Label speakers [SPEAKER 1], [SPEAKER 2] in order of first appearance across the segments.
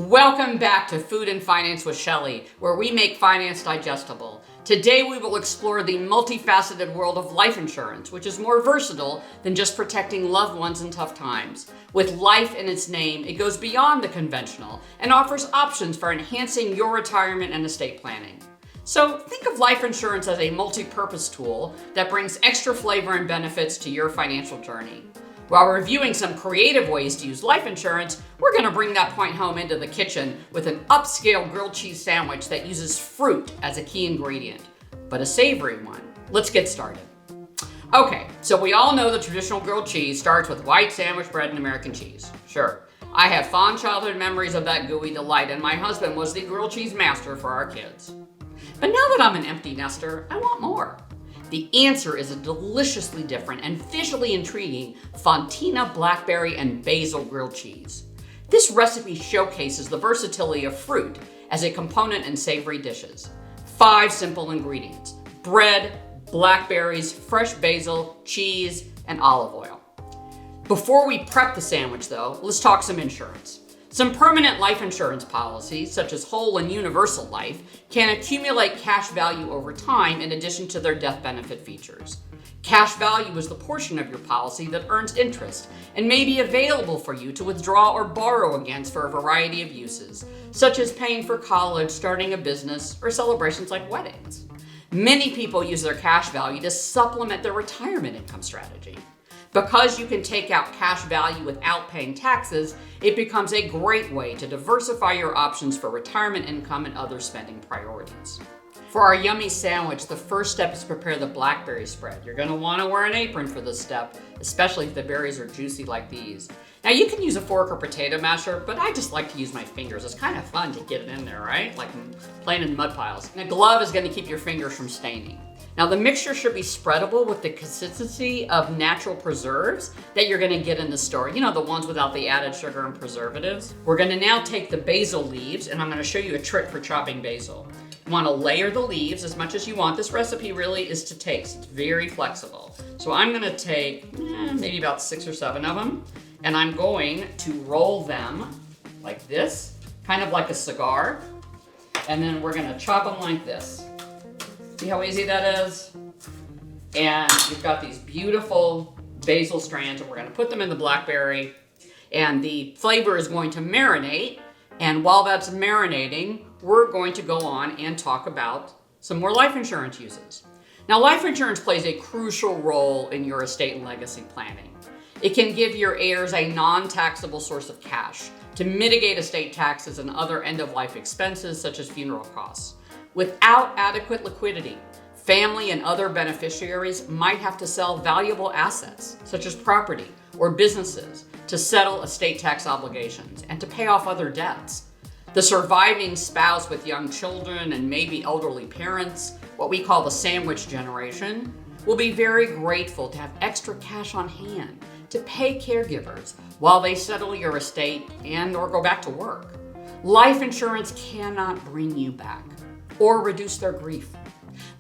[SPEAKER 1] Welcome back to Food and Finance with Shelley, where we make finance digestible. Today we will explore the multifaceted world of life insurance, which is more versatile than just protecting loved ones in tough times. With life in its name, it goes beyond the conventional and offers options for enhancing your retirement and estate planning. So think of life insurance as a multi-purpose tool that brings extra flavor and benefits to your financial journey. While reviewing some creative ways to use life insurance, we're going to bring that point home into the kitchen with an upscale grilled cheese sandwich that uses fruit as a key ingredient, but a savory one. Let's get started. Okay, so we all know the traditional grilled cheese starts with white sandwich bread and American cheese. Sure, I have fond childhood memories of that gooey delight, and my husband was the grilled cheese master for our kids. But now that I'm an empty nester, I want more. The answer is a deliciously different and visually intriguing Fontina, Blackberry, and Basil grilled cheese. This recipe showcases the versatility of fruit as a component in savory dishes. 5 simple ingredients: bread, blackberries, fresh basil, cheese, and olive oil. Before we prep the sandwich though, let's talk some insurance. Some permanent life insurance policies, such as whole and universal life, can accumulate cash value over time in addition to their death benefit features. Cash value is the portion of your policy that earns interest and may be available for you to withdraw or borrow against for a variety of uses, such as paying for college, starting a business, or celebrations like weddings. Many people use their cash value to supplement their retirement income strategy. Because you can take out cash value without paying taxes, it becomes a great way to diversify your options for retirement income and other spending priorities. For our yummy sandwich, the first step is to prepare the blackberry spread. You're going to want to wear an apron for this step, especially if the berries are juicy like these. Now you can use a fork or potato masher, but I just like to use my fingers. It's kind of fun to get it in there, right? Like playing in mud piles. And a glove is going to keep your fingers from staining. Now the mixture should be spreadable with the consistency of natural preserves that you're gonna get in the store. You know, the ones without the added sugar and preservatives. We're gonna now take the basil leaves, and I'm gonna show you a trick for chopping basil. You wanna layer the leaves as much as you want. This recipe really is to taste. It's very flexible. So I'm gonna take maybe about 6 or 7 of them, and I'm going to roll them like this, kind of like a cigar, and then we're gonna chop them like this. See how easy that is? And you've got these beautiful basil strands, and we're gonna put them in the blackberry, and the flavor is going to marinate. And while that's marinating, we're going to go on and talk about some more life insurance uses. Now, life insurance plays a crucial role in your estate and legacy planning. It can give your heirs a non-taxable source of cash to mitigate estate taxes and other end-of-life expenses such as funeral costs. Without adequate liquidity, family and other beneficiaries might have to sell valuable assets, such as property or businesses, to settle estate tax obligations and to pay off other debts. The surviving spouse with young children and maybe elderly parents, what we call the sandwich generation, will be very grateful to have extra cash on hand to pay caregivers while they settle your estate and or go back to work. Life insurance cannot bring you back or reduce their grief,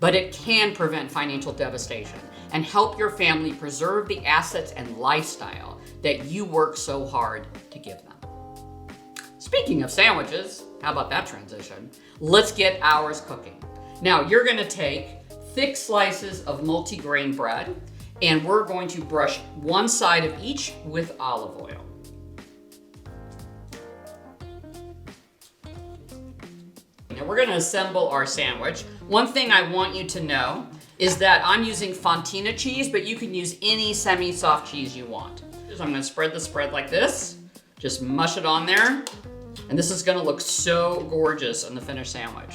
[SPEAKER 1] but it can prevent financial devastation and help your family preserve the assets and lifestyle that you work so hard to give them. Speaking of sandwiches, how about that transition? Let's get ours cooking. Now you're gonna take thick slices of multi-grain bread, and we're going to brush one side of each with olive oil. Now we're gonna assemble our sandwich. One thing I want you to know is that I'm using Fontina cheese, but you can use any semi-soft cheese you want. So I'm gonna spread the spread like this, just mush it on there, and this is gonna look so gorgeous in the finished sandwich.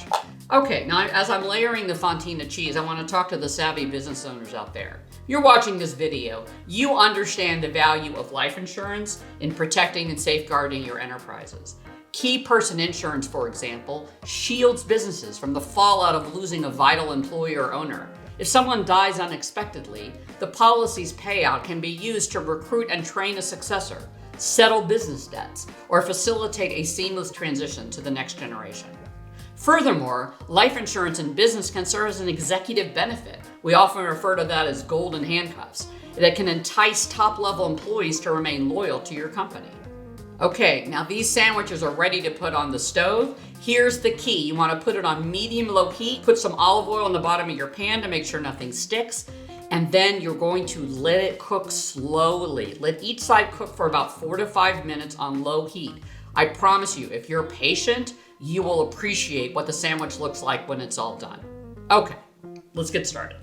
[SPEAKER 1] Okay, now as I'm layering the Fontina cheese, I wanna talk to the savvy business owners out there. You're watching this video, you understand the value of life insurance in protecting and safeguarding your enterprises. Key person insurance, for example, shields businesses from the fallout of losing a vital employee or owner. If someone dies unexpectedly, the policy's payout can be used to recruit and train a successor, settle business debts, or facilitate a seamless transition to the next generation. Furthermore, life insurance in business can serve as an executive benefit. We often refer to that as golden handcuffs that can entice top-level employees to remain loyal to your company. Okay, now these sandwiches are ready to put on the stove. Here's the key. You want to put it on medium-low heat. Put some olive oil on the bottom of your pan to make sure nothing sticks. And then you're going to let it cook slowly. Let each side cook for about 4 to 5 minutes on low heat. I promise you, if you're patient, you will appreciate what the sandwich looks like when it's all done. Okay, let's get started.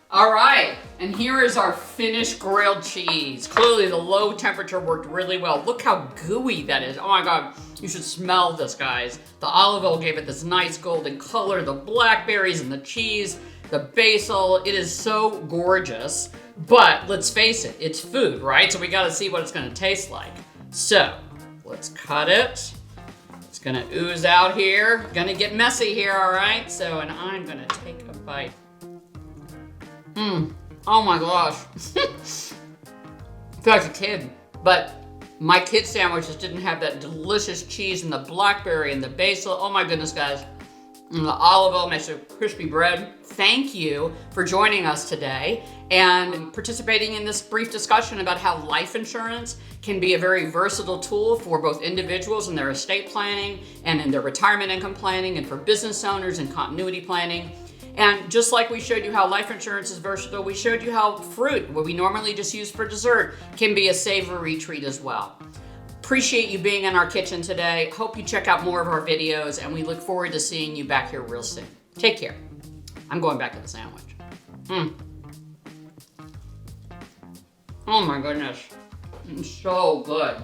[SPEAKER 1] All right, and here is our finished grilled cheese. Clearly the low temperature worked really well. Look how gooey that is. Oh my God, you should smell this, guys. The olive oil gave it this nice golden color, the blackberries and the cheese, the basil. It is so gorgeous, but let's face it, it's food, right? So we gotta see what it's gonna taste like. So let's cut it. It's gonna ooze out here. Gonna get messy here, all right? So, and I'm gonna take a bite. Oh my gosh. I feel like a kid, but my kid sandwiches didn't have that delicious cheese and the blackberry and the basil. Oh my goodness, guys. And the olive oil makes a crispy bread. Thank you for joining us today and participating in this brief discussion about how life insurance can be a very versatile tool for both individuals in their estate planning and in their retirement income planning, and for business owners in continuity planning. And just like we showed you how life insurance is versatile, we showed you how fruit, what we normally just use for dessert, can be a savory treat as well. Appreciate you being in our kitchen today. Hope you check out more of our videos, and we look forward to seeing you back here real soon. Take care. I'm going back to the sandwich. Oh my goodness. It's so good.